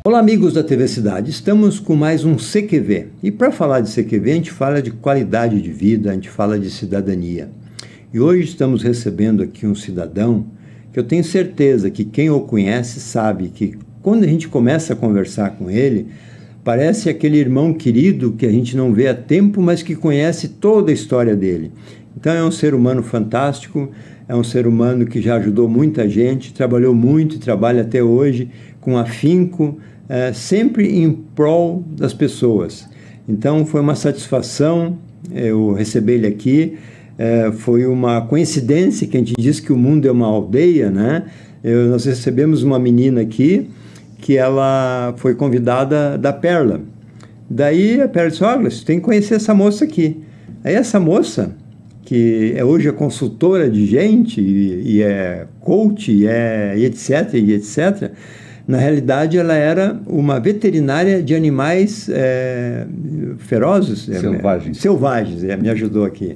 Olá, amigos da TV Cidade, estamos com mais um CQV. E para falar de CQV, a gente fala de qualidade de vida, a gente fala de cidadania. E hoje estamos recebendo aqui um cidadão que eu tenho certeza que quem o conhece sabe que quando a gente começa a conversar com ele, parece aquele irmão querido que a gente não vê há tempo, mas que conhece toda a história dele. Então é um ser humano fantástico, é um ser humano que já ajudou muita gente, trabalhou muito e trabalha até hoje com afinco, sempre em prol das pessoas. Então foi uma satisfação eu receber ele aqui, foi uma coincidência que a gente diz que o mundo é uma aldeia, né? Nós recebemos uma menina aqui que ela foi convidada da Perla. Daí a Perla disse, olha, você tem que conhecer essa moça aqui. Aí essa moça, que hoje é consultora de gente e é coach e etc., na realidade ela era uma veterinária de animais ferozes. Selvagens, me ajudou aqui.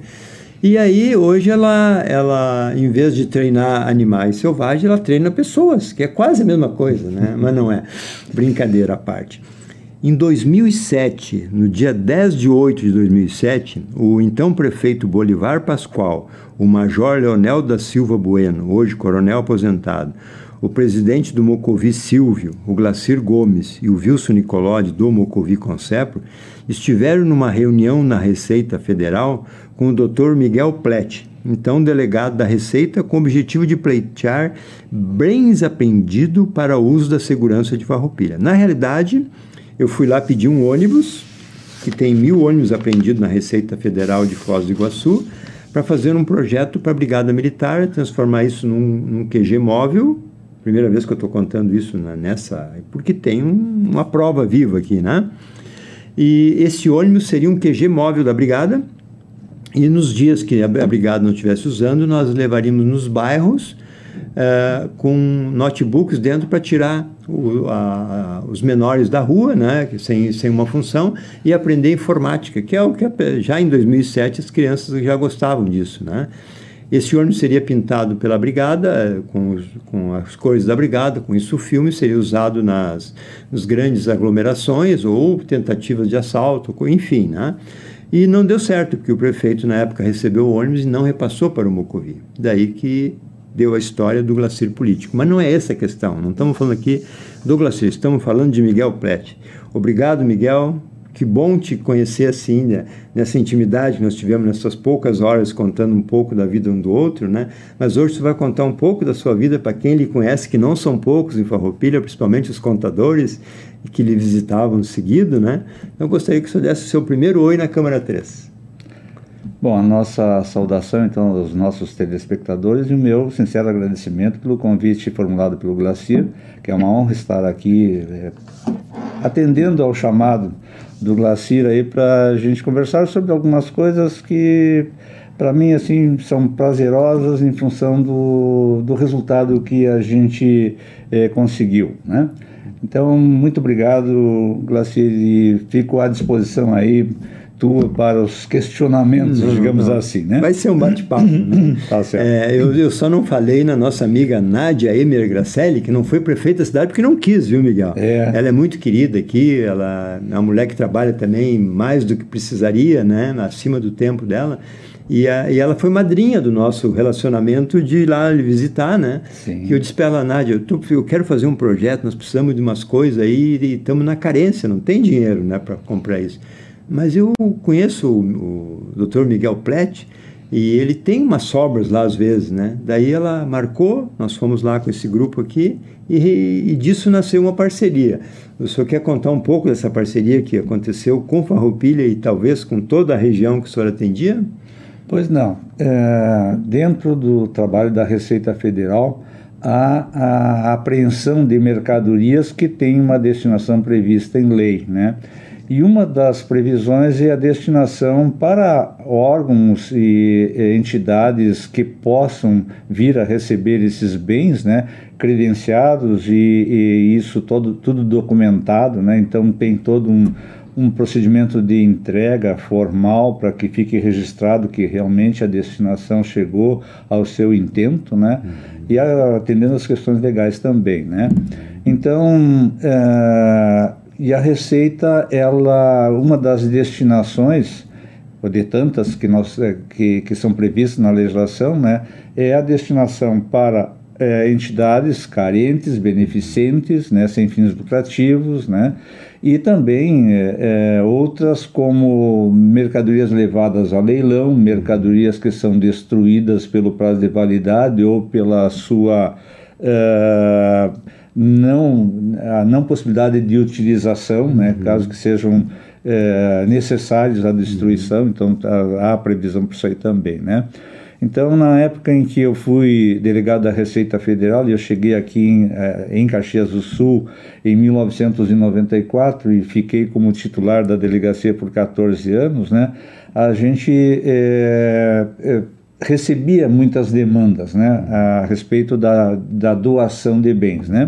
E aí hoje ela, em vez de treinar animais selvagens, ela treina pessoas, que é quase a mesma coisa, né? Mas não é, brincadeira à parte. Em 2007, no dia 10 de 8 de 2007, o então prefeito Bolivar Pascoal, o major Leonel da Silva Bueno, hoje coronel aposentado, o presidente do Mocovi Silvio, o Glacir Gomes e o Wilson Nicolodi do Mocovi Concepro estiveram numa reunião na Receita Federal com o Dr. Miguel Plett, então delegado da Receita, com o objetivo de pleitear bens apreendidos para o uso da segurança de Farroupilha. Na realidade, eu fui lá pedir um ônibus, que tem 1.000 ônibus apreendidos na Receita Federal de Foz do Iguaçu, para fazer um projeto para a Brigada Militar, transformar isso num QG móvel. Primeira vez que eu estou contando isso porque tem uma prova viva aqui, né? E esse ônibus seria um QG móvel da Brigada, e nos dias que a Brigada não estivesse usando, nós levaríamos nos bairros com notebooks dentro para tirar os menores da rua, né, sem uma função, e aprender informática, que é o que já em 2007 as crianças já gostavam disso, né? Esse ônibus seria pintado pela Brigada, com as cores da Brigada, com isso o filme seria usado nas grandes aglomerações ou tentativas de assalto, enfim, né? E não deu certo, porque o prefeito na época recebeu o ônibus e não repassou para o Mocovi. Daí que deu a história do Glacir político. Mas não é essa a questão, não estamos falando aqui do Glacir, estamos falando de Miguel Plett. Obrigado, Miguel. Que bom te conhecer assim, né? Nessa intimidade que nós tivemos nessas poucas horas contando um pouco da vida um do outro, né? Mas hoje você vai contar um pouco da sua vida para quem lhe conhece, que não são poucos em Farroupilha, principalmente os contadores que lhe visitavam seguido, né? Então eu gostaria que você desse o seu primeiro oi na Câmara 3. Bom, a nossa saudação então aos nossos telespectadores e o meu sincero agradecimento pelo convite formulado pelo Glacir, que é uma honra estar aqui atendendo ao chamado do Glacir aí para a gente conversar sobre algumas coisas que para mim assim são prazerosas em função do resultado que a gente conseguiu, né? Então, muito obrigado, Glacir, e fico à disposição aí para os questionamentos, digamos assim, né? Vai ser um bate-papo, né? Tá certo. Eu só não falei na nossa amiga Nádia Emer Gracelli, que não foi prefeita da cidade porque não quis, viu, Miguel? Ela é muito querida aqui, ela é uma mulher que trabalha também mais do que precisaria, né? Acima do tempo dela. E ela foi madrinha do nosso relacionamento de ir lá visitar, né? Sim. Que eu disse para ela, Nádia, eu quero fazer um projeto, nós precisamos de umas coisas aí e estamos na carência, não tem dinheiro, né, para comprar isso. Mas eu conheço o Dr. Miguel Plett e ele tem umas sobras lá às vezes, né? Daí ela marcou, nós fomos lá com esse grupo aqui e disso nasceu uma parceria. O senhor quer contar um pouco dessa parceria que aconteceu com Farroupilha e talvez com toda a região que o senhor atendia? Pois não. Dentro do trabalho da Receita Federal, há a apreensão de mercadorias que tem uma destinação prevista em lei, né? E uma das previsões é a destinação para órgãos e entidades que possam vir a receber esses bens, né, credenciados e isso tudo documentado, né? Então tem todo um procedimento de entrega formal para que fique registrado que realmente a destinação chegou ao seu intento, né? E atendendo as questões legais também, né? Então, e a Receita, uma das destinações, ou de tantas que são previstas na legislação, né, é a destinação para entidades carentes, beneficentes, né, sem fins lucrativos, né, e também outras como mercadorias levadas ao leilão, mercadorias que são destruídas pelo prazo de validade ou pela sua não possibilidade de utilização, né, caso que sejam necessários à destruição. Então há previsão para isso aí também, né. Então, na época em que eu fui delegado da Receita Federal, e eu cheguei aqui em Caxias do Sul em 1994 e fiquei como titular da delegacia por 14 anos, né, a gente recebia muitas demandas, né, a respeito da doação de bens, né.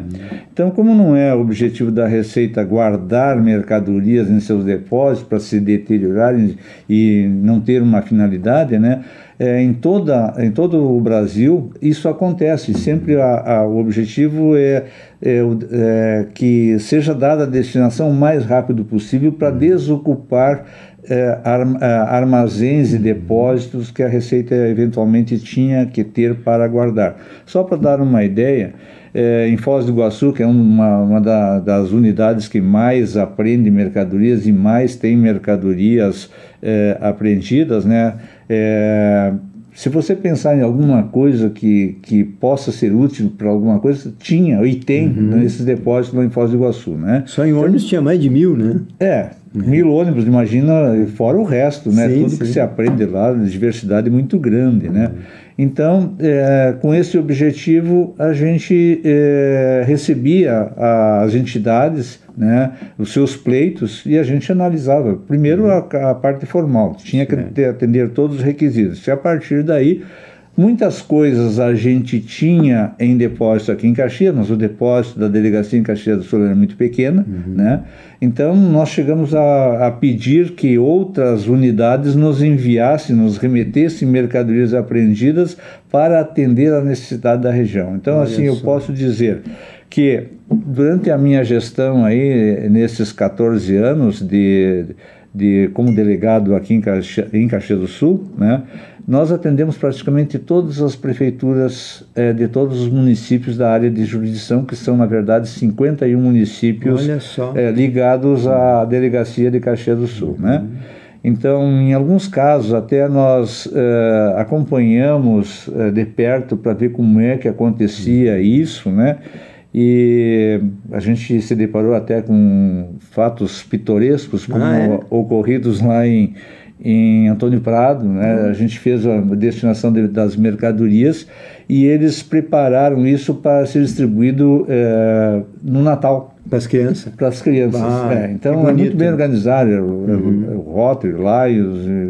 Então, como não é o objetivo da Receita guardar mercadorias em seus depósitos para se deteriorarem e não ter uma finalidade, né, em todo o Brasil isso acontece. Sempre o objetivo é que seja dada a destinação o mais rápido possível para desocupar armazéns e depósitos que a Receita eventualmente tinha que ter para guardar. Só para dar uma ideia, em Foz do Iguaçu, que é uma das unidades que mais apreende mercadorias e mais tem mercadorias apreendidas, né? Se você pensar em alguma coisa que possa ser útil para alguma coisa, tinha e tem nesses depósitos lá em Foz do Iguaçu, né? Só em ônibus tinha mais de 1000, né? 1000 ônibus, imagina, fora o resto, né? Sim, Tudo que se aprende lá, diversidade muito grande, né? Então, com esse objetivo, a gente recebia as entidades, né, os seus pleitos, e a gente analisava. Primeiro a parte formal, tinha que atender todos os requisitos. E a partir daí, muitas coisas a gente tinha em depósito aqui em Caxias, mas o depósito da delegacia em Caxias do Sul era muito pequena, né? Então nós chegamos a pedir que outras unidades nos enviassem, nos remetessem mercadorias apreendidas para atender a necessidade da região. Então, assim, eu posso dizer que durante a minha gestão aí, nesses 14 anos como delegado aqui em Caxias do Sul, né, nós atendemos praticamente todas as prefeituras de todos os municípios da área de jurisdição, que são, na verdade, 51 municípios ligados à delegacia de Caxias do Sul, né? Então, em alguns casos, até nós acompanhamos de perto para ver como é que acontecia isso, né? E a gente se deparou até com fatos pitorescos, como ocorridos lá em Antônio Prado, né? A gente fez a destinação das mercadorias e eles prepararam isso para ser distribuído no Natal. Para as crianças? Para as crianças, Então é muito bem organizado, o Rotary lá e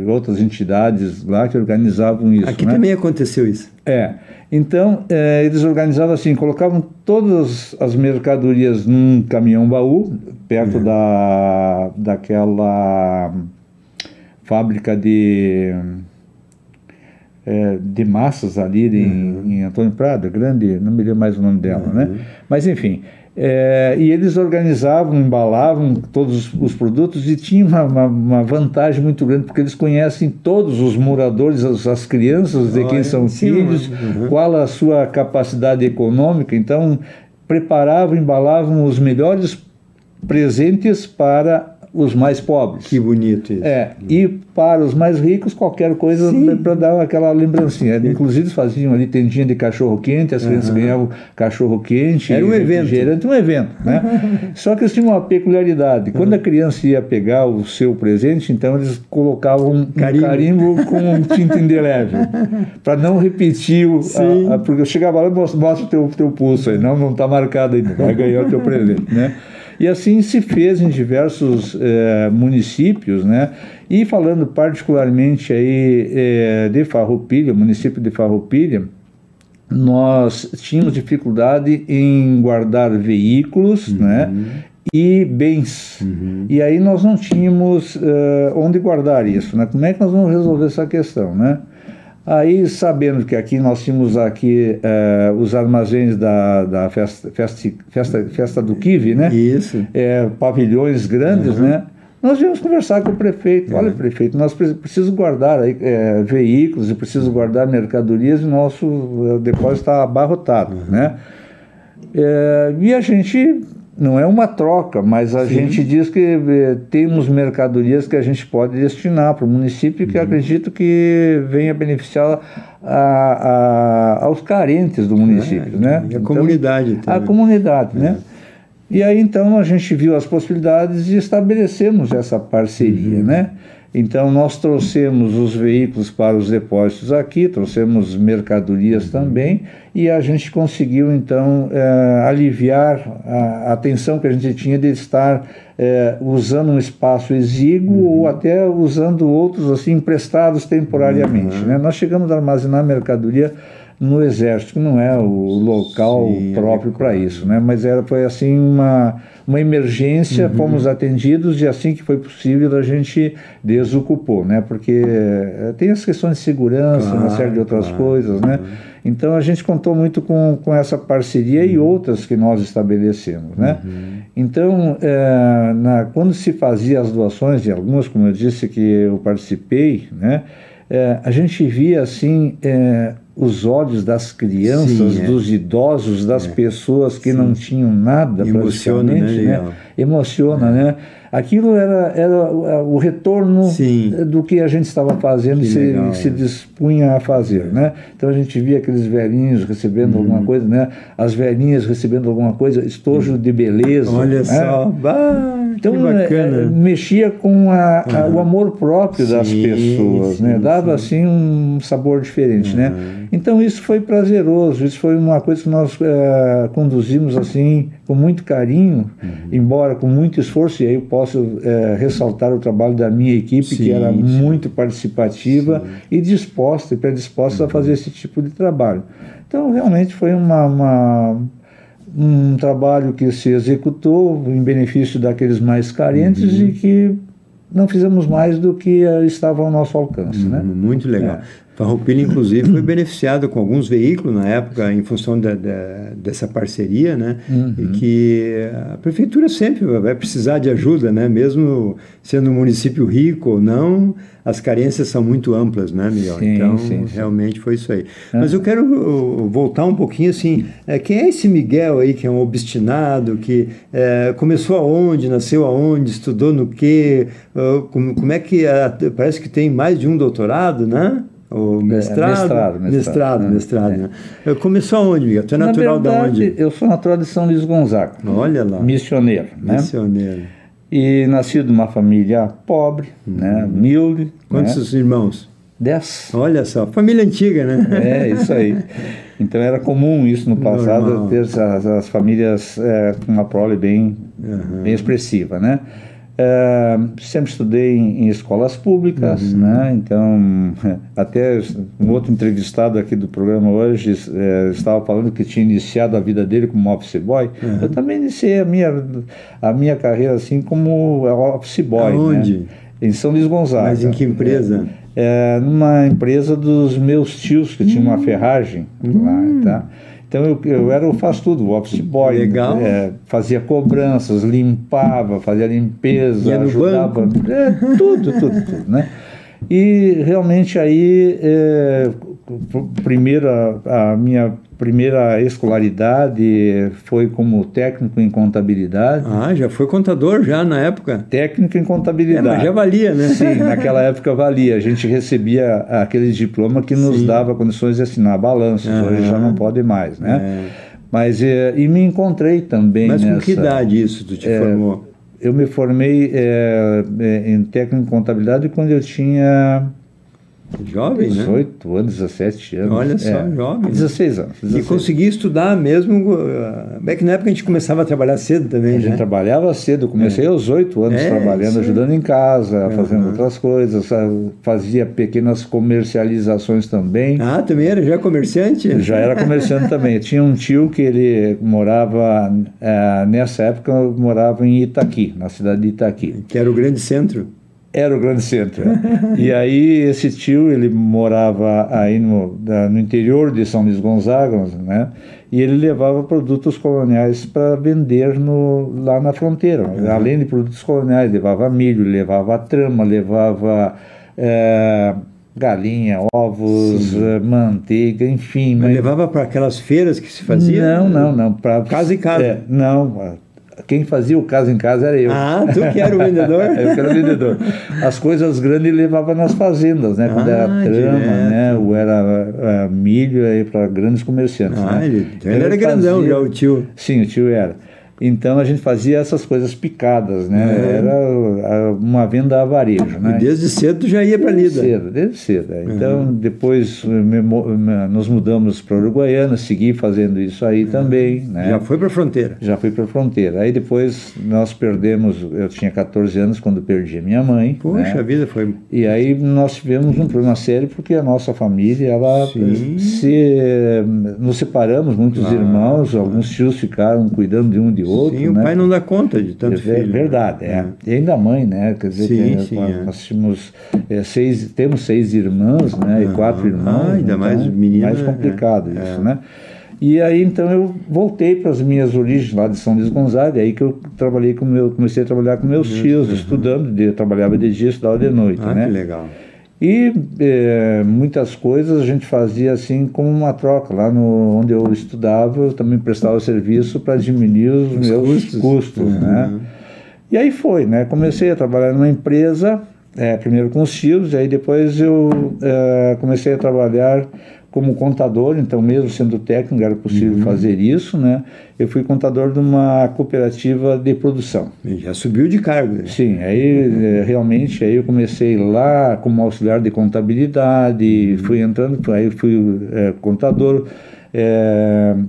outras entidades lá que organizavam isso. Aqui também aconteceu isso. Então, eles organizavam assim, colocavam todas as mercadorias num caminhão-baú, perto daquela fábrica de massas ali em Antônio Prado, grande, não me lembro mais o nome dela, né? Mas, enfim, e eles organizavam, embalavam todos os produtos e tinha uma vantagem muito grande, porque eles conhecem todos os moradores, as crianças de quem são filhos, qual a sua capacidade econômica. Então, preparavam, embalavam os melhores presentes para os mais pobres. Que bonito isso. E para os mais ricos, qualquer coisa para dar aquela lembrancinha. Inclusive, faziam ali tendinha de cachorro-quente, as crianças ganhavam cachorro-quente. Era um evento. Né? Só que eles tinham uma peculiaridade. Quando a criança ia pegar o seu presente, então eles colocavam um carimbo com tinta indelével, para não repetir porque eu chegava lá e mostra o teu pulso aí, não está marcado ainda, vai ganhar o teu presente, né? E assim se fez em diversos municípios, né? E falando particularmente aí de Farroupilha, município de Farroupilha, nós tínhamos dificuldade em guardar veículos, né? e bens. E aí nós não tínhamos onde guardar isso, né? Como é que nós vamos resolver essa questão, né? Aí, sabendo que aqui nós tínhamos aqui os armazéns da festa do Kive, né? Isso. Pavilhões grandes, né? Nós viemos conversar com o prefeito. Olha, prefeito, nós precisamos guardar veículos e precisamos guardar mercadorias e nosso depósito está abarrotado, né? E a gente... Não é uma troca, mas a gente diz que temos mercadorias que a gente pode destinar para o município que acredito que venha beneficiar aos carentes do município, né? E a comunidade também. A comunidade, né? E aí então a gente viu as possibilidades e estabelecemos essa parceria, né? Então nós trouxemos os veículos para os depósitos aqui, trouxemos mercadorias também, e a gente conseguiu então aliviar a tensão que a gente tinha de estar usando um espaço exíguo ou até usando outros assim emprestados temporariamente, né? Nós chegamos a armazenar mercadoria no Exército, que não é o local próprio para isso, né? Mas foi assim uma emergência, fomos atendidos e assim que foi possível a gente desocupou, né? Porque tem as questões de segurança, uma série de outras coisas, né? Então a gente contou muito com essa parceria e outras que nós estabelecemos, né? Então, quando se fazia as doações, e algumas, como eu disse, que eu participei, né? A gente via assim os olhos das crianças, dos idosos, das pessoas que não tinham nada, praticamente, né? Emociona, né? Aquilo era o retorno do que a gente estava fazendo e se dispunha a fazer, né? Então a gente via aqueles velhinhos recebendo alguma coisa, né? As velhinhas recebendo alguma coisa, estojo de beleza. Olha, né? Só, então que bacana. Mexia com o amor próprio das pessoas, né? Dava assim um sabor diferente, né? Então isso foi prazeroso, isso foi uma coisa que nós conduzimos assim com muito carinho, embora com muito esforço, e aí eu posso ressaltar o trabalho da minha equipe, que era muito participativa e disposta e predisposta a fazer esse tipo de trabalho. Então realmente foi um trabalho que se executou em benefício daqueles mais carentes e que não fizemos mais do que estava ao nosso alcance, né? Muito legal. Farroupilha, inclusive, foi beneficiado com alguns veículos na época em função dessa parceria, né? E que a prefeitura sempre vai precisar de ajuda, né? Mesmo sendo um município rico ou não, as carências são muito amplas, né, Miguel? Então, realmente foi isso aí. Mas eu quero voltar um pouquinho assim, quem é esse Miguel aí que é um obstinado, que começou aonde, nasceu aonde, estudou no quê? Como é que... parece que tem mais de um doutorado, né? O mestrado, né? Começou aonde, Miguel? Tu é natural de onde? Eu sou natural de São Luís Gonzaga. Olha lá. Missioneiro, né? Missioneiro. E nascido numa família pobre, né? Humilde. Quantos irmãos? 10. Olha só, família antiga, né? Isso aí. Então era comum isso no passado, ter as famílias com uma prole bem expressiva, né? Sempre estudei em escolas públicas, né? Então até um outro entrevistado aqui do programa hoje estava falando que tinha iniciado a vida dele como office boy. Eu também iniciei a minha carreira assim como office boy. Aonde? Né? Em São Luís Gonzaga. Mas em que empresa? Numa empresa dos meus tios que tinha uma ferragem lá, tá? Então eu era o faz-tudo, o office boy. Legal. Fazia cobranças, limpava, fazia limpeza, ia no ajudava. banco? Tudo, né? E realmente aí, a minha primeira escolaridade foi como técnico em contabilidade. Já foi contador já na época? Técnico em contabilidade. Mas já valia, né? Sim, naquela época valia. A gente recebia aquele diploma que nos dava condições de assinar balanços. Hoje já não pode mais, né? Mas, e me encontrei também Mas com que idade isso tu te formou? Eu me formei em técnico em contabilidade quando eu tinha Jovem, 18 anos, 17 anos. Olha só, jovem. 16 anos. 16. E consegui estudar mesmo. É que na época a gente começava a trabalhar cedo também, A gente trabalhava cedo, comecei aos 8 anos trabalhando, ajudando em casa, fazendo outras coisas, fazia pequenas comercializações também. Ah, também era já comerciante? Já era comerciante também. Tinha um tio que ele morava, nessa época, morava em Itaqui, na cidade de Itaqui. Que era o grande centro. Era o grande centro. E aí esse tio, ele morava aí no interior de São Luís Gonzaga, né? E ele levava produtos coloniais para vender lá na fronteira. Além de produtos coloniais, levava milho, levava trama, levava galinha, ovos, manteiga, enfim. Mas levava para aquelas feiras que se fazia? Não. Pra, casa em casa? Não. Quem fazia o casa em casa era eu. Ah, tu que era o vendedor? Eu que era o vendedor. As coisas grandes ele levava nas fazendas, né? Quando era trama, direto, né? Ou era milho aí para grandes comerciantes. Né? Ele era grandão já, o tio. Sim, o tio era. Então a gente fazia essas coisas picadas, né? Era uma venda a varejo, né? E desde cedo tu já ia para Lida? Desde cedo. Então depois nos mudamos para Uruguaiana, segui fazendo isso aí também, né? Já foi para a fronteira? Já fui para a fronteira. Aí depois nós perdemos, eu tinha 14 anos quando perdi a minha mãe. Poxa, né? A vida foi... E aí nós tivemos um problema sério porque a nossa família, ela nos separamos, muitos irmãos, alguns tios ficaram cuidando de um de outro. Sim, o pai não dá conta de tanto filho. É verdade, E ainda a mãe, né? Quer dizer, nós temos 6 irmãs, né? E 4 irmãos. Ainda então, mais menina. Mais complicado isso, né? E aí então eu voltei para as minhas origens lá de São Luís Gonzaga, aí que eu comecei a trabalhar com meus tios, estudando, trabalhava de dia, estudava de noite, né? Que legal. E muitas coisas a gente fazia assim como uma troca. Lá onde eu estudava, eu também prestava serviço para diminuir os meus custos, né? E aí foi, né? Comecei a trabalhar numa empresa, primeiro com os tios, aí depois eu comecei a trabalhar como contador, então mesmo sendo técnico era possível fazer isso, né? Eu fui contador de uma cooperativa de produção. Já subiu de cargo. Né? Sim, aí realmente aí eu comecei lá como auxiliar de contabilidade, fui entrando, aí fui contador,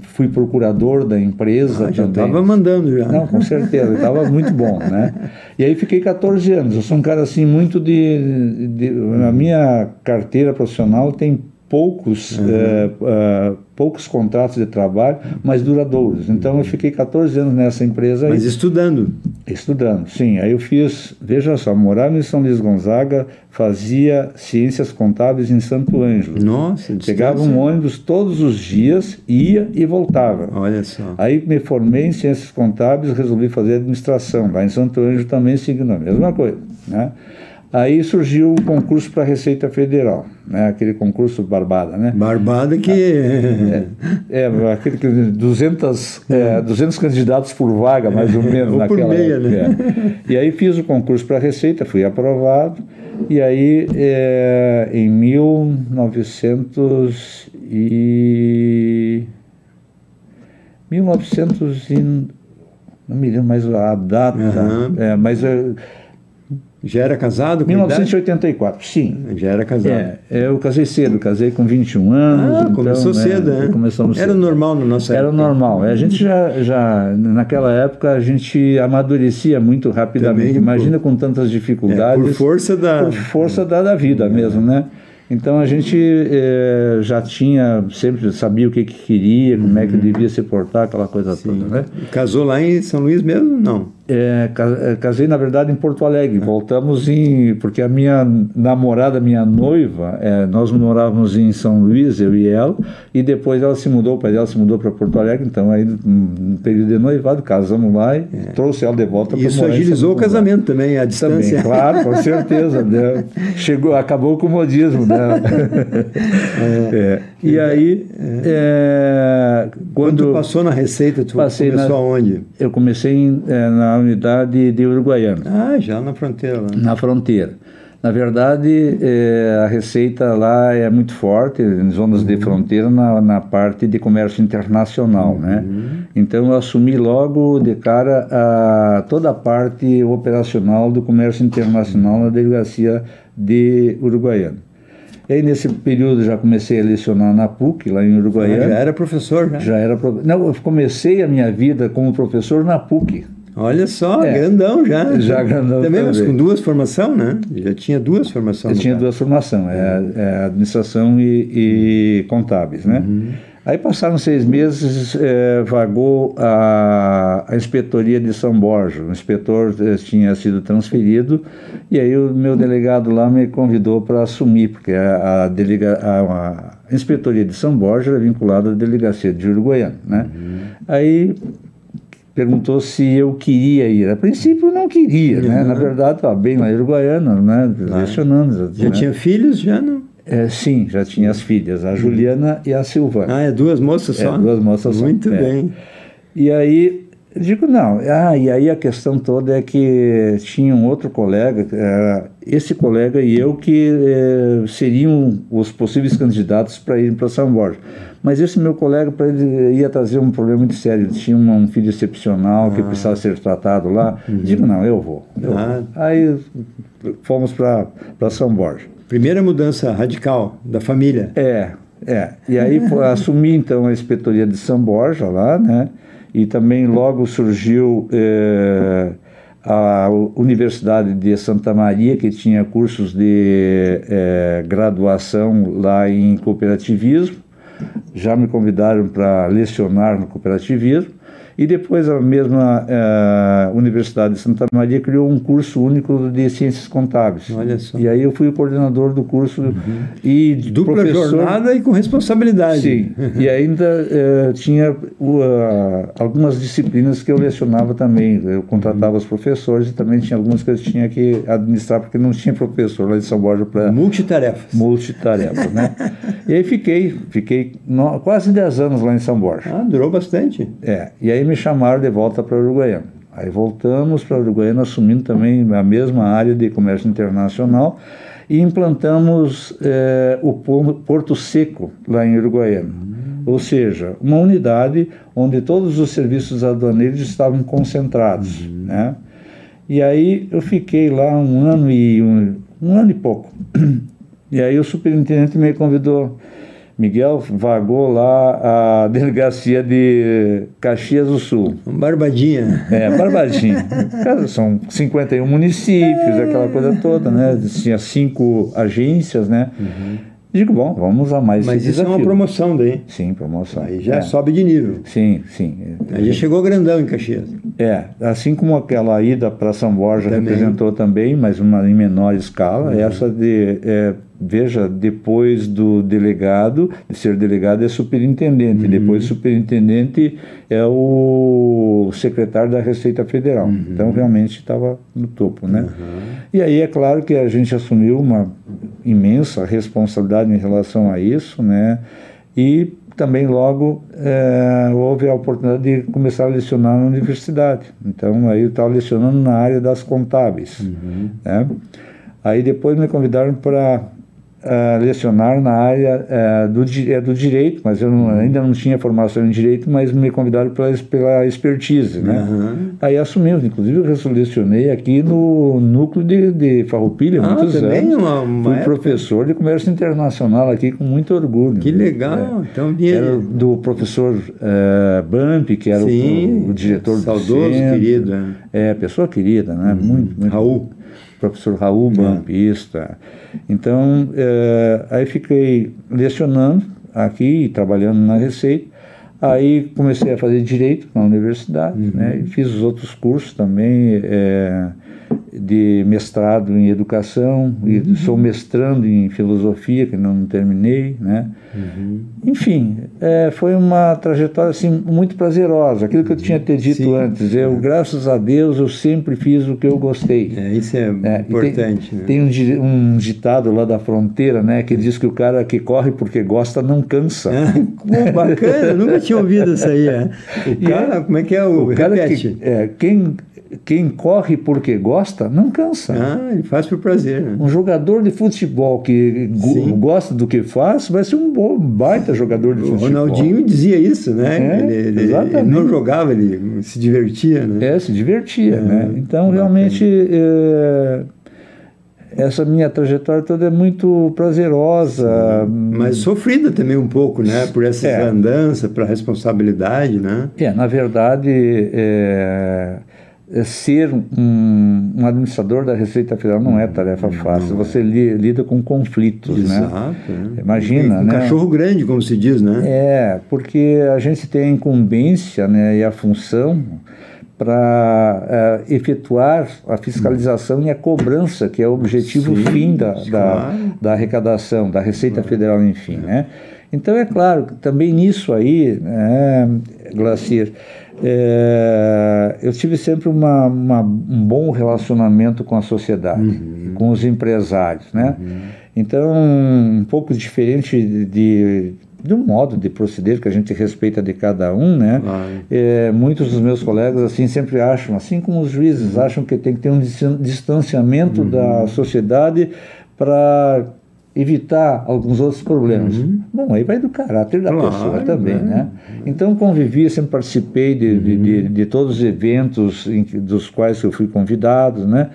fui procurador da empresa já também. estava mandando já. Não, com certeza, estava muito bom, né? E aí fiquei 14 anos, eu sou um cara assim muito na minha carteira profissional tem poucos contratos de trabalho, mas duradouros. Então eu fiquei 14 anos nessa empresa. Mas estudando? Estudando, sim. Aí eu fiz, veja só, morava em São Luís Gonzaga, fazia ciências contábeis em Santo Ângelo. Nossa, pegava um ônibus todos os dias, ia e voltava. Olha só. Aí me formei em ciências contábeis, resolvi fazer administração. Lá em Santo Ângelo também seguindo a mesma coisa, né? Aí surgiu o concurso para a Receita Federal, né? Aquele concurso Barbada, né? Barbada que... aquele que 200 candidatos por vaga, mais ou menos, ou naquela por meia, época. né? E aí fiz o concurso para a Receita, fui aprovado, e aí em 1900 não me lembro mais a data, mas... Já era casado com 1984, sim. Já era casado. Eu casei cedo, casei com 21 anos. Então, começou cedo, né? Começamos era cedo. Normal na nossa época. Era normal. A gente já naquela época, a gente amadurecia muito rapidamente. Também, imagina com tantas dificuldades. Por força da vida mesmo, né? Então a gente já sempre sabia o que queria, como é que devia se portar, aquela coisa toda, né? Casou lá em São Luís mesmo? Não. Casei na verdade em Porto Alegre. Voltamos porque a minha namorada, minha noiva, nós morávamos em São Luís, eu e ela, e depois ela se mudou, o pai dela se mudou para Porto Alegre, então aí no período de noivado, casamos lá e trouxe ela de volta para morar. Isso agilizou o casamento também, a distância. Também, claro, com certeza, né? Acabou o comodismo, né? E aí quando tu passou na Receita, tu começou aonde? Eu comecei na unidade de Uruguaiana. Já na fronteira lá. Na fronteira. Na verdade, a Receita lá é muito forte, em zonas de fronteira, na parte de comércio internacional, né? Então, eu assumi logo de cara toda a parte operacional do comércio internacional na delegacia de Uruguaiana. E aí, nesse período, já comecei a lecionar na PUC, lá em Uruguaiana. Já era professor, já? Já era Não, eu comecei a minha vida como professor na PUC. Olha só, grandão já. Já grandão também. Mas com duas formações, né? Já tinha duas formações. Eu tinha duas formações, administração e contábeis, né? Aí passaram 6 meses, vagou a inspetoria de São Borja. O inspetor tinha sido transferido e aí o meu delegado lá me convidou para assumir, porque a inspetoria de São Borja era vinculada à delegacia de Uruguaiana, né? Aí perguntou se eu queria ir. A princípio, eu não queria, né? Na verdade, estava bem lá em Uruguaiana, né? Lecionando. Já tinha filhos, já não? Sim, já tinha as filhas, a Juliana e a Silvana. Ah, duas moças só? Duas moças só. Muito bem. E aí, eu digo, não. E aí a questão toda é que tinha um outro colega, esse colega e eu, que seriam os possíveis candidatos para ir para São Borja. Mas esse meu colega, para ele, ia trazer um problema muito sério. Ele tinha um filho excepcional que precisava ser tratado lá. Digo, não, eu vou. Aí fomos para São Borja. Primeira mudança radical da família. E aí assumi, então, a inspetoria de São Borja lá, né? E também logo surgiu a Universidade de Santa Maria, que tinha cursos de graduação lá em cooperativismo. Já me convidaram para lecionar no cooperativismo. E depois a mesma Universidade de Santa Maria criou um curso único de ciências contábeis. Olha só. E aí eu fui o coordenador do curso e dupla professor... jornada e com responsabilidade. Sim, e ainda tinha algumas disciplinas que eu lecionava também. Eu contratava os professores e também tinha algumas que eu tinha que administrar, porque não tinha professor lá em São Borja para... Multitarefas, né? E aí fiquei quase 10 anos lá em São Borja. Durou bastante. E aí me chamaram de volta para Uruguaiana. Aí voltamos para Uruguaiana, assumindo também a mesma área de comércio internacional e implantamos o Porto Seco lá em Uruguaiana. Ou seja, uma unidade onde todos os serviços aduaneiros estavam concentrados, né? E aí eu fiquei lá um ano e pouco. E aí o superintendente me convidou. Miguel, vagou lá a delegacia de Caxias do Sul. Barbadinha. Barbadinha. São 51 municípios, aquela coisa toda, né? Tinha 5 agências, né? Digo, bom, vamos a mais Mas isso desafio. É uma promoção daí? Sim, promoção. Aí já sobe de nível. Sim. Aí já chegou grandão em Caxias. Assim como aquela ida para São Borja representou também, mas em menor escala, essa veja, depois do delegado, de ser delegado é superintendente, depois superintendente é o secretário da Receita Federal. Então realmente estava no topo, né? E aí é claro que a gente assumiu uma imensa responsabilidade em relação a isso, né? E também logo houve a oportunidade de começar a lecionar na universidade. Então aí eu estava lecionando na área das contábeis, né? Aí depois me convidaram para lecionar na área do direito, mas eu ainda não tinha formação em direito, mas me convidaram pela expertise, né? Aí assumi, inclusive eu lecionei aqui no núcleo de Farroupilha, muitos anos. Fui professor de comércio internacional aqui com muito orgulho. Que legal! Então, era do professor Bamp, que era o diretor saudoso, do centro. querido. Pessoa querida, né? Muito Raul. Professor Raul Bampista. Então, aí fiquei lecionando aqui, trabalhando na Receita. Aí comecei a fazer Direito na universidade, né? E fiz os outros cursos também, de mestrado em Educação, e sou mestrando em Filosofia, que não terminei, né? Enfim, foi uma trajetória assim, muito prazerosa, aquilo que eu tinha te dito antes. Graças a Deus, eu sempre fiz o que eu gostei. Isso é importante. Tem um ditado lá da fronteira, né, que diz que o cara que corre porque gosta não cansa. Bacana, eu nunca tinha ouvido isso aí. O cara, como é que é? O cara repete. Quem corre porque gosta, não cansa. Ele faz por prazer, né? Um jogador de futebol que gosta do que faz, vai ser um baita jogador de futebol. O Ronaldinho dizia isso, né? Ele não jogava, ele se divertia, né? Se divertia, né? Então, realmente, essa minha trajetória toda é muito prazerosa. Mas sofrida também um pouco, né? Por essas andanças, pela responsabilidade, né? Na verdade, ser um administrador da Receita Federal não é tarefa fácil. Você lida com conflitos, exato, né? Imagina, né? Cachorro grande, como se diz, né? Porque a gente tem a incumbência, né, e a função para efetuar a fiscalização e a cobrança, que é o objetivo fim da arrecadação, da Receita Federal, enfim, né? Então, é claro, também nisso aí, Glacier, eu tive sempre um bom relacionamento com a sociedade, com os empresários, né? Então, um pouco diferente do modo de proceder que a gente respeita de cada um, né? Muitos dos meus colegas assim sempre acham, assim como os juízes acham que tem que ter um distanciamento da sociedade para evitar alguns outros problemas. Bom, aí vai do caráter da pessoa também, né? Então convivi, sempre participei de todos os eventos dos quais eu fui convidado, né?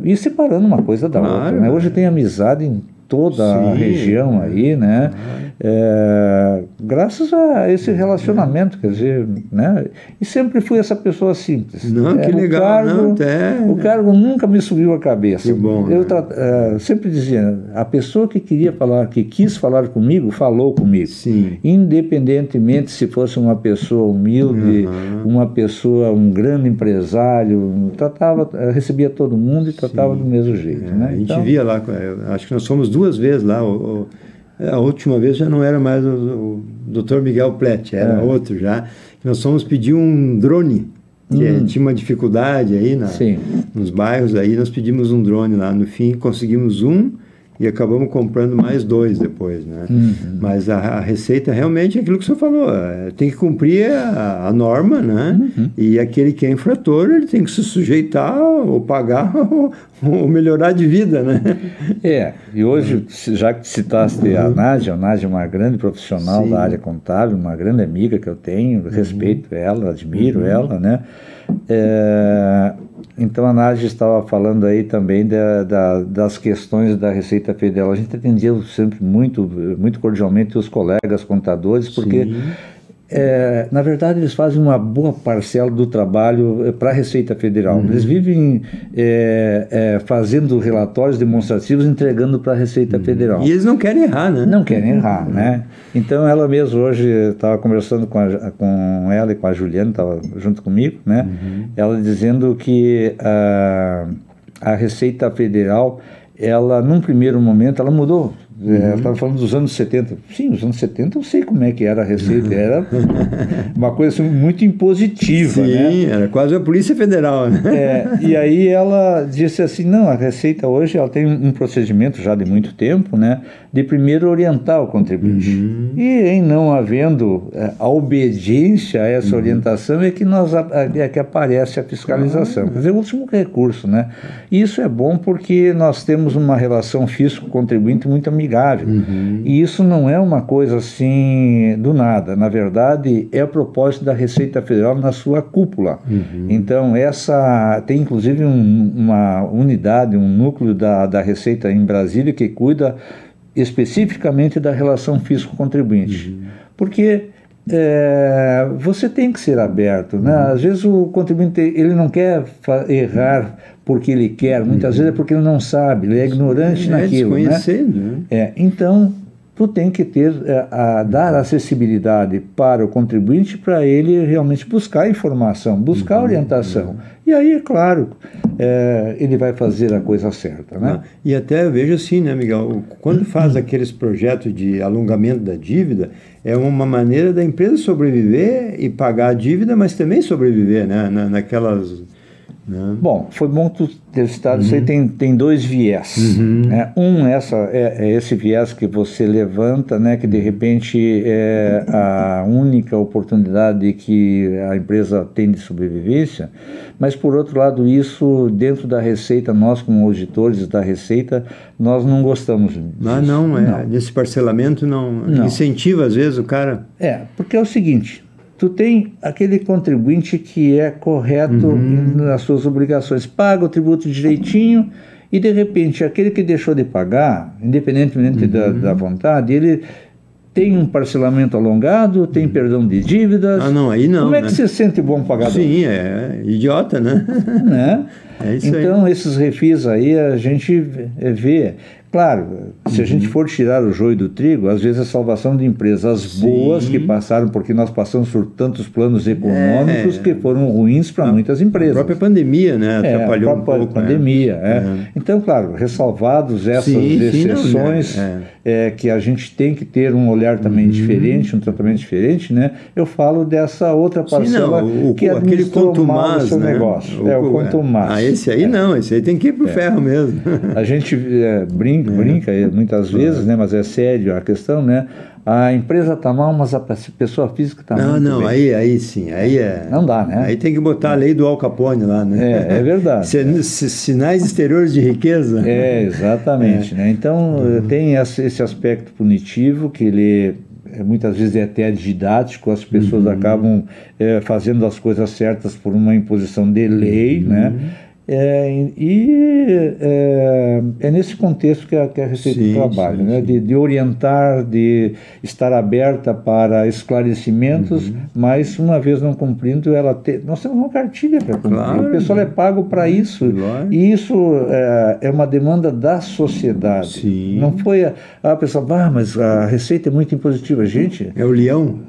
E separando uma coisa da outra, né? Hoje tem amizade em toda a região aí, né? Graças a esse relacionamento, quer dizer, né? E sempre fui essa pessoa simples. Não, que legal. O cargo nunca me subiu a cabeça. Que bom. Eu sempre dizia, a pessoa que quis falar comigo, falou comigo. Sim. Independentemente se fosse uma pessoa humilde, uma pessoa, um grande empresário, recebia todo mundo e tratava do mesmo jeito, né? A gente via lá, acho que nós fomos 2 vezes lá, a última vez já não era mais o Dr. Miguel Plett, era outro já. Nós fomos pedir um drone, que tinha uma dificuldade aí nos bairros, aí nós pedimos um drone lá, no fim conseguimos um e acabamos comprando mais 2 depois, né? Mas a Receita realmente é aquilo que o senhor falou, tem que cumprir a norma, né? E aquele que é infrator, ele tem que se sujeitar ou pagar ou melhorar de vida, né? E hoje, já que citaste a Nádia é uma grande profissional da área contábil, uma grande amiga que eu tenho, respeito ela, admiro ela, né? Então a Nádia estava falando aí também das questões da Receita Federal. A gente atendia sempre muito cordialmente os colegas contadores, porque na verdade eles fazem uma boa parcela do trabalho para a Receita Federal. Eles vivem fazendo relatórios demonstrativos, entregando para a Receita Federal. E eles não querem errar, né? Não querem errar, né? Então ela mesma hoje, estava conversando com ela e com a Juliana, estava junto comigo, né? Ela dizendo que a Receita Federal, ela num primeiro momento, ela mudou. Ela estava falando dos anos 70. Sim, os anos 70 eu sei como é que era a Receita. Era uma coisa assim, muito impositiva. Sim, né? Era quase a Polícia Federal, né? E aí ela disse assim, não, a Receita hoje ela tem um procedimento já de muito tempo, né, de primeiro orientar o contribuinte. E em não havendo a obediência a essa orientação é que aparece a fiscalização. Quer dizer, o último recurso, né? E isso é bom porque nós temos uma relação fisco-contribuinte muito amigável. E isso não é uma coisa assim do nada. Na verdade, é a propósito da Receita Federal na sua cúpula. Então, tem inclusive uma unidade, um núcleo da Receita em Brasília que cuida especificamente da relação fisco-contribuinte. Porque você tem que ser aberto, né? Às vezes o contribuinte ele não quer errar porque ele quer, muitas vezes é porque ele não sabe, ele é ignorante naquilo, desconhecendo, né? Então tu tem que dar acessibilidade para o contribuinte para ele realmente buscar informação, buscar orientação. E aí, é claro, ele vai fazer a coisa certa, né? E até eu vejo assim, né, Miguel? Quando faz aqueles projetos de alongamento da dívida, é uma maneira da empresa sobreviver e pagar a dívida, mas também sobreviver, né? Naquelas... Né? Bom, foi bom tu ter citado isso aí, tem 2 viés. Né? Esse viés que você levanta, né, que de repente é a única oportunidade que a empresa tem de sobrevivência, mas por outro lado isso, dentro da Receita, nós como auditores da Receita, nós não gostamos disso. Não. Nesse parcelamento não incentiva às vezes o cara... Porque é o seguinte... Tu tem aquele contribuinte que é correto nas suas obrigações, paga o tributo direitinho E de repente, aquele que deixou de pagar, independentemente da vontade, ele tem um parcelamento alongado, tem perdão de dívidas. Ah, não, aí não. Como é né? que você sente bom pagador? Sim, é idiota, né? Né? É isso então, aí. esses refis aí a gente vê. Claro, se a gente for tirar o joio do trigo, às vezes a salvação de empresas boas que passaram, porque nós passamos por tantos planos econômicos que foram ruins para muitas empresas. A própria pandemia, né? Atrapalhou um pouco. Pandemia, Então, claro, ressalvados essas exceções, que a gente tem que ter um olhar também diferente, um tratamento diferente, né? Eu falo dessa outra parcela que aquele contumaz, o seu negócio. O contumaz. Esse aí não, esse aí tem que ir pro ferro mesmo. A gente brinca muitas vezes, né? Mas é sério a questão, né? A empresa está mal, mas a pessoa física está muito não, bem. Aí sim, aí é... Não dá, né? Aí tem que botar a lei do Al Capone lá, né? É verdade. Sinais exteriores de riqueza. Exatamente, né? Então, tem esse aspecto punitivo, que ele muitas vezes é até didático, as pessoas acabam fazendo as coisas certas por uma imposição de lei, né? É nesse contexto que a Receita trabalha, né? De orientar, de estar aberta para esclarecimentos, mas uma vez não cumprindo, nós temos uma cartilha para cumprir. Claro. O pessoal é pago para isso, e isso é uma demanda da sociedade. Sim. Não foi a pessoa, mas a Receita é muito impositiva. Gente, é o leão.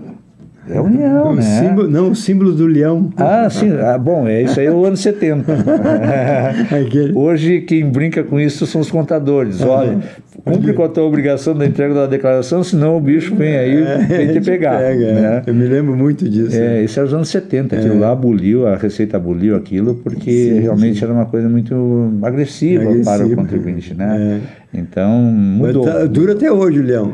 É a União, né? O símbolo do leão. Ah, sim. Bom, isso aí é o ano 70. Hoje, quem brinca com isso são os contadores. Olha, cumpre com a tua obrigação da entrega da declaração, senão o bicho vem aí vem te pegar. Né? Eu me lembro muito disso. Isso é os anos 70. Aquilo lá aboliu, a Receita aboliu aquilo, porque realmente era uma coisa muito agressiva para o contribuinte, né? Então, mudou. Mas dura até hoje o leão.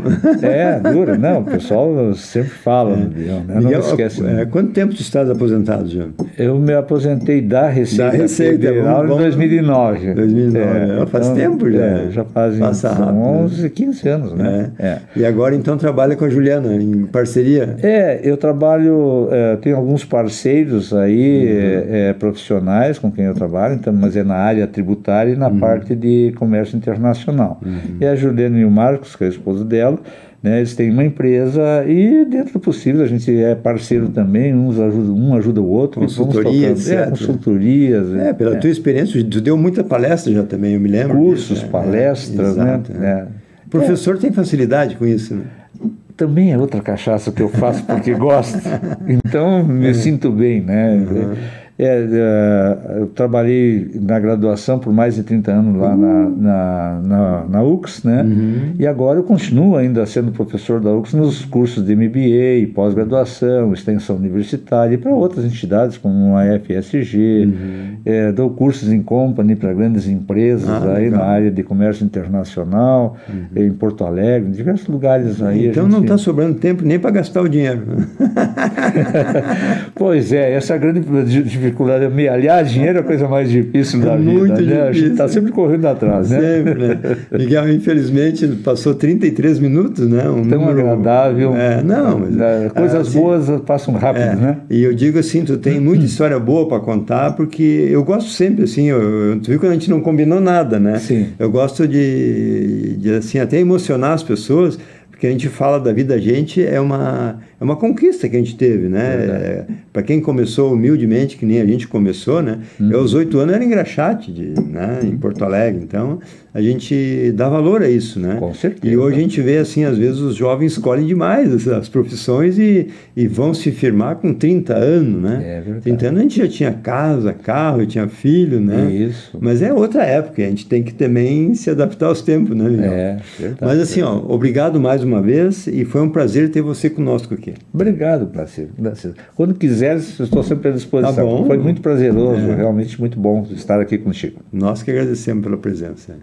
Dura. Não, o pessoal sempre fala do leão, né? Não esquece. Quanto tempo tu estás aposentado, João? Eu me aposentei da Receita Federal em 2009. 2009. Faz tempo já. Já fazem 11, 15 anos, né? E agora, então, trabalha com a Juliana, em parceria? Eu trabalho, tenho alguns parceiros aí, profissionais com quem eu trabalho, então, mas é na área tributária e na parte de comércio internacional. E a Juliana e o Marcos, que é o esposo dela, né, eles têm uma empresa e, dentro do possível, a gente é parceiro também, um ajuda o outro. Consultorias, consultorias. Pela tua experiência, tu deu muita palestra já também, eu me lembro. Cursos, palestras, né? O professor tem facilidade com isso, né? Também é outra cachaça que eu faço porque gosto, então me sinto bem, né? Eu trabalhei na graduação por mais de 30 anos lá na UX, né? E agora eu continuo ainda sendo professor da UX nos cursos de MBA, pós-graduação, extensão universitária e para outras entidades como a FSG. Dou cursos em company para grandes empresas aí na área de comércio internacional, em Porto Alegre, em diversos lugares aí. Então não está sobrando tempo nem para gastar o dinheiro. Pois essa é a grande dificuldade. Aliás, dinheiro é a coisa mais difícil da vida, muito né? A gente está sempre correndo atrás, né? Sempre, né? Miguel, infelizmente, passou 33 minutos, né? Tão agradável. Mas coisas boas passam rápido, né? E eu digo assim, tu tem muita história boa para contar, porque eu gosto sempre, assim, tu viu que a gente não combinou nada, né? Sim. Eu gosto de assim, até emocionar as pessoas, porque a gente fala da vida da gente, é uma conquista que a gente teve, né? Para quem começou humildemente, que nem a gente começou, né? Eu aos 8 anos era engraxate, né? Em Porto Alegre, então a gente dá valor a isso, né? Com certeza. E hoje a gente vê assim, às vezes os jovens escolhem demais as profissões e vão se firmar com 30 anos, né? É verdade. 30 anos a gente já tinha casa, carro, tinha filho, né? Isso. Mas é outra época, a gente tem que também se adaptar aos tempos, né, Miguel? Verdade. Mas assim, obrigado mais uma vez e foi um prazer ter você conosco aqui. Obrigado, Placídio. Quando quiseres, eu estou sempre à disposição. Tá bom. Foi muito prazeroso, realmente muito bom estar aqui contigo. Nós que agradecemos pela presença.